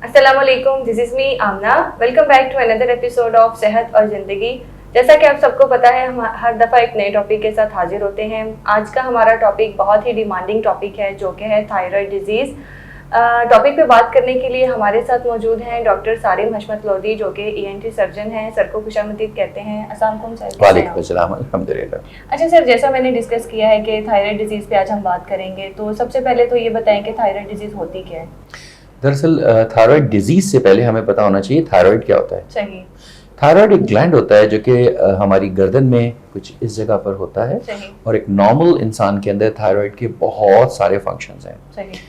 अस्सलाम वालेकुम, this is me Amna. Welcome back to another episode of सेहत और ज़िंदगी। जैसा कि आप सबको पता है, हम हर दफ़ा एक नए टॉपिक के साथ हाजिर होते हैं। आज का हमारा टॉपिक बहुत ही डिमांडिंग टॉपिक है, जो कि है थायराइड डिजीज़। टॉपिक पे बात करने के लिए हमारे साथ मौजूद हैं डॉक्टर सारिम हशमत लोधी, जो कि ENT सर्जन हैं। सर को खुशामदीद कहते हैं। अस्सलाम वालेकुम सर। वालेकुम अस्सलाम, अल्हम्दुलिल्लाह। अच्छा सर, जैसा मैंने डिस्कस किया है कि थायराइड डिजीज़ पे आज हम बात करेंगे, तो सबसे पहले तो ये बताएं कि थायराइड डिजीज़ होती क्या है। दरअसल थायराइड डिजीज से पहले हमें पता होना चाहिए थायराइड क्या होता है। सही। थायराइड एक ग्लैंड होता है जो कि हमारी गर्दन में कुछ इस जगह पर होता है। सही। और एक नॉर्मल इंसान के अंदर थायराइड के बहुत सारे फंक्शंस हैं। सही।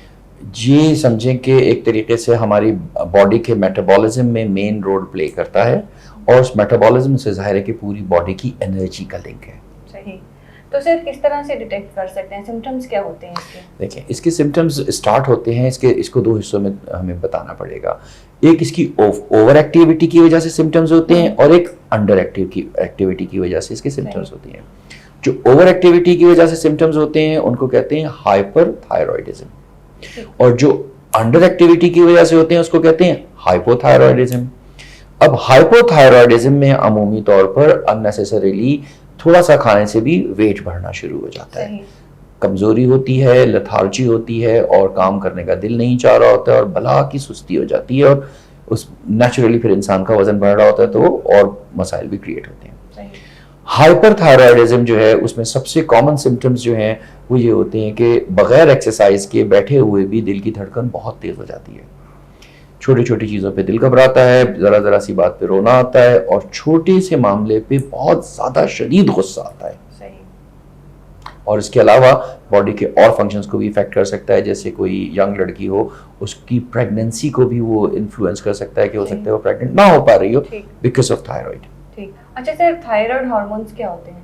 ये समझें कि एक तरीके से हमारी बॉडी के मेटाबॉलिज्म में मेन रोल प्ले करता है, और उस मेटाबॉलिज्म से ज़ाहिर है कि पूरी बॉडी की एनर्जी का लिंक है। सही। तो सर किस तरह से डिटेक्ट कर सकते हैं, सिम्टम्स क्या होते हैं इसके? देखिए, इसके सिम्टम्स स्टार्ट होते हैं, इसको दो हिस्सों में हमें बताना पड़ेगा। एक इसकी ओवर एक्टिविटी की वजह से सिम्टम्स होते हैं, और एक अंडर एक्टिविटी की वजह से इसके सिम्टम्स होते हैं। जो ओवर एक्टिविटी की वजह से सिम्टम्स होते हैं उनको कहते हैं हाइपरथायरॉयडिज्म, और जो अंडर एक्टिविटी की वजह से होते हैं उसको कहते हैं हाइपोथायरॉयडिज्म। अब हाइपोथायरॉयडिज्म में अमूमी तौर पर अननेसेसरीली थोड़ा सा खाने से भी वेट बढ़ना शुरू हो जाता है, कमजोरी होती है, लेथार्जी होती है, और काम करने का दिल नहीं चाह रहा होता है, और भला की सुस्ती हो जाती है, और उस नेचुरली फिर इंसान का वजन बढ़ रहा होता है, तो और मसाइल भी क्रिएट होते हैं। हाइपरथायरॉयडिज्म जो है उसमें सबसे कॉमन सिम्टम्स जो हैं वो ये होते हैं कि बगैर एक्सरसाइज के बैठे हुए भी दिल की धड़कन बहुत तेज हो जाती है, छोटी छोटी चीज़ों पे दिल घबराता है, ज़रा ज़रा सी बात पे रोना आता है, और छोटे से मामले पे बहुत ज़्यादा शदीद गुस्सा आता है। सही। और इसके अलावा बॉडी के और फंक्शंस को भी इफेक्ट कर सकता है। जैसे कोई यंग लड़की हो, उसकी प्रेगनेंसी को भी वो इन्फ्लुएंस कर सकता है कि हो सकता है वो प्रेग्नेंट ना हो पा रही हो बिकॉज ऑफ थायराइड। ठीक। अच्छा सर, थायराइड हार्मोन्स क्या होते हैं?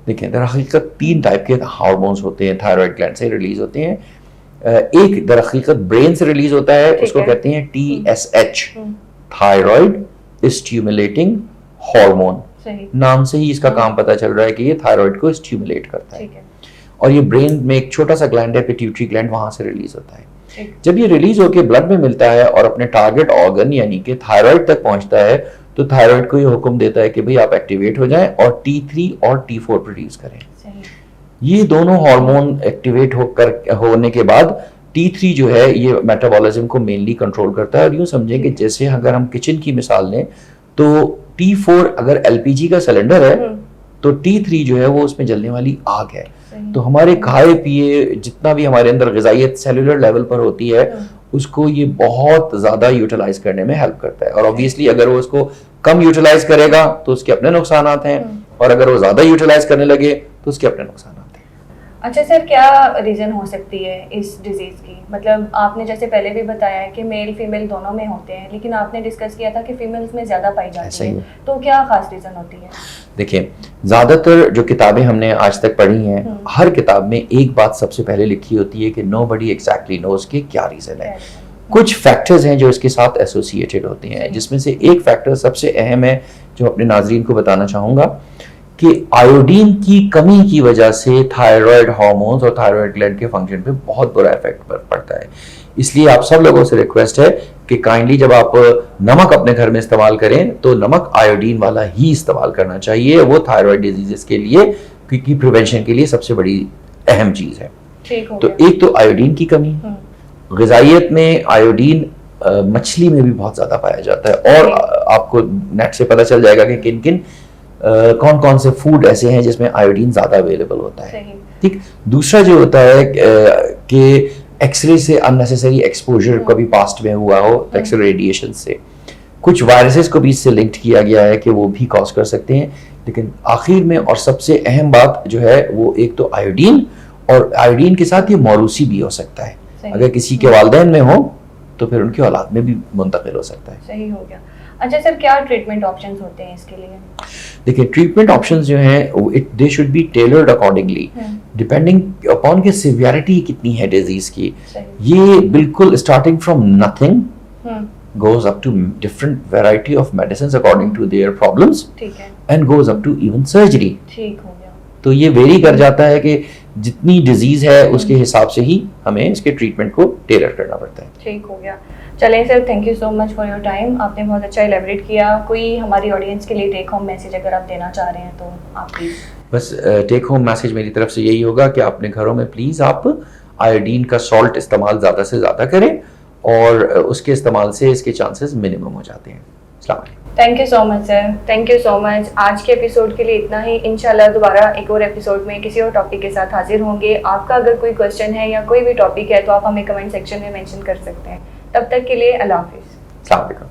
देखिए, दरअसल 3 टाइप के हार्मोन्स होते हैं, थायराइड ग्लैंड से रिलीज होते हैं। एक दरअसल ब्रेन से रिलीज होता है, उसको कहते हैं TSH, थायराइड स्टिमुलेटिंग हार्मोन। नाम से ही इसका काम पता चल रहा है कि ये थायराइड को स्टिमुलेट करता है। और ये ब्रेन में एक छोटा सा ग्लैंड है, पिट्यूटरी ग्लैंड, वहां से रिलीज होता है। जब ये रिलीज होकर ब्लड में मिलता है और अपने टारगेट ऑर्गन यानी कि थायराइड तक पहुंचता है, तो थायराइड को ये हुक्म देता है कि भाई आप एक्टिवेट हो जाएं और T3 और T4 प्रोड्यूस करें। ये दोनों हार्मोन एक्टिवेट होने के बाद T3 जो है ये मेटाबॉलिज्म को मेनली कंट्रोल करता है। और यूं समझें कि जैसे अगर हम किचन की मिसाल लें, तो T4 अगर LPG का सिलेंडर है, तो T3 जो है वो उसमें जलने वाली आग है। तो हमारे खाए पिए जितना भी हमारे अंदर ग़िज़ाइयत सेलुलर लेवल पर होती है, उसको ये बहुत ज़्यादा यूटिलाइज करने में हेल्प करता है। और ऑब्वियसली अगर वो उसको कम यूटिलाइज करेगा तो उसके अपने नुकसान हैं, और अगर वो ज़्यादा यूटिलाइज करने लगे तो उसके अपने नुकसान हैं। अच्छा सर, क्या रीज़न हो सकती है इस डिजीज़ की? मतलब आपने जैसे पहले भी बताया है कि मेल फीमेल दोनों में होते हैं, लेकिन आपने डिस्कस किया था कि फीमेल्स में ज़्यादा पाई जाती है, तो क्या खास रीज़न होती है? देखिए, ज़्यादातर जो किताबें हमने आज तक पढ़ी हैं, हर किताब में एक बात सबसे पहले लिखी होती है कि नोबडी एक्जैक्टली नोज कि क्या रीज़न है। कुछ फैक्टर्स हैं जो इसके साथ एसोसिएटेड होते हैं, जिसमें से एक फैक्टर सबसे अहम है जो अपने नाजरीन को बताना चाहूँगा कि आयोडीन की कमी की वजह से थायराइड हार्मोन्स और थायराइड ग्लैंड के फंक्शन पे बहुत बुरा इफेक्ट पड़ता है। इसलिए आप सब लोगों से रिक्वेस्ट है कि काइंडली जब आप नमक अपने घर में इस्तेमाल करें तो नमक आयोडीन वाला ही इस्तेमाल करना चाहिए। वो थायराइड डिजीजेस के लिए की प्रिवेंशन के लिए सबसे बड़ी अहम चीज़ है। तो एक तो आयोडीन की कमी, ग़िज़ाइयत में आयोडीन मछली में भी बहुत ज़्यादा पाया जाता है, और आपको नेट से पता चल जाएगा कि किन किन कौन कौन से फूड ऐसे हैं जिसमें आयोडीन ज़्यादा अवेलेबल होता है। ठीक। दूसरा जो होता है कि एक्सरे से अननेसेसरी एक्सपोजर कभी पास्ट में हुआ हो, एक्सरे रेडिएशन से कुछ वायरसेस को भी इससे लिंक्ड किया गया है कि वो भी कॉज कर सकते हैं। लेकिन आखिर में और सबसे अहम बात जो है वो एक तो आयोडीन, और आयोडीन के साथ ये मौरूसी भी हो सकता है। अगर किसी के वालिदैन में हो तो फिर उनकी औलाद में भी मुंतकिल हो सकता है। सही हो गया। अच्छा सर, क्या ट्रीटमेंट ऑप्शंस होते हैं इसके लिए? देखिए, ट्रीटमेंट ऑप्शंस जो हैं they should be tailored accordingly depending upon कि सिवियरिटी कितनी है डिजीज की। ये बिल्कुल starting from nothing goes up to different variety of medicines according to their problems, and goes up to even surgery. ठीक हो गया। तो ये वेरी कर जाता है कि जितनी डिजीज है उसके हिसाब से ही हमें इसके ट्रीटमेंट को टेलर करना पड़ता है। ठीक हो गया। چلیں sir, thank you so much for your time. آپ نے بہت اچھا ایلیبریٹ کیا. کوئی ہماری آڈینس کے لیے ٹیک ہوم میسج اگر آپ دینا چاہ رہے ہیں تو آپ پلیز. بس ٹیک ہوم میسج میری طرف سے یہی ہوگا کہ اپنے گھروں میں پلیز آپ آیوڈین کا سالٹ استعمال زیادہ سے زیادہ کریں, اور اس کے استعمال سے اس کے چانسز منیمم ہو جاتے ہیں. السلام علیکم. Thank you so much sir, thank you so much. آج کے ایپیسوڈ کے لیے اتنا ہی. انشاءاللہ دوبارہ ایک اور ایپیسوڈ میں کسی اور ٹاپک کے ساتھ حاضر ہوں گے. آپ کا اگر کوئی کویشچن ہے یا کوئی بھی ٹاپک ہے تو آپ ہمیں کمنٹ سیکشن میں مینشن کر سکتے ہیں. تب تک کے لیے اللہ حافظ. السلام علیکم.